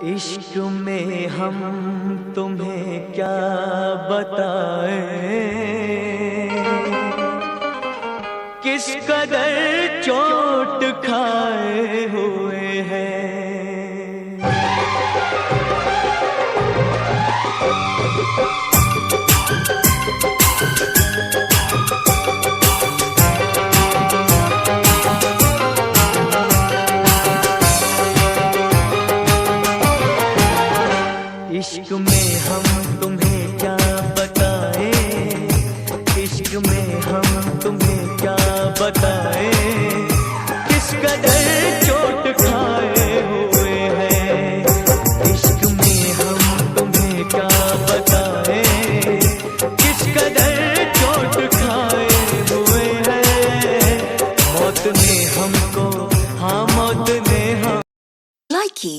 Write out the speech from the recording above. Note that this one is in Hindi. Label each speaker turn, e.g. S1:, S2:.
S1: इश्क में हम तुम्हें क्या बताएं, किस कदर चोट खाए हुए हैं। इश्क में हम तुम्हें क्या बताएं, इश्क में हम तुम्हें क्या बताएं, किस कदर चोट खाए हुए हैं। इश्क में हम तुम्हें क्या बताएं, किस कदर चोट खाए हुए हैं। मौत ने हमको, हाँ मौत ने हम
S2: Likey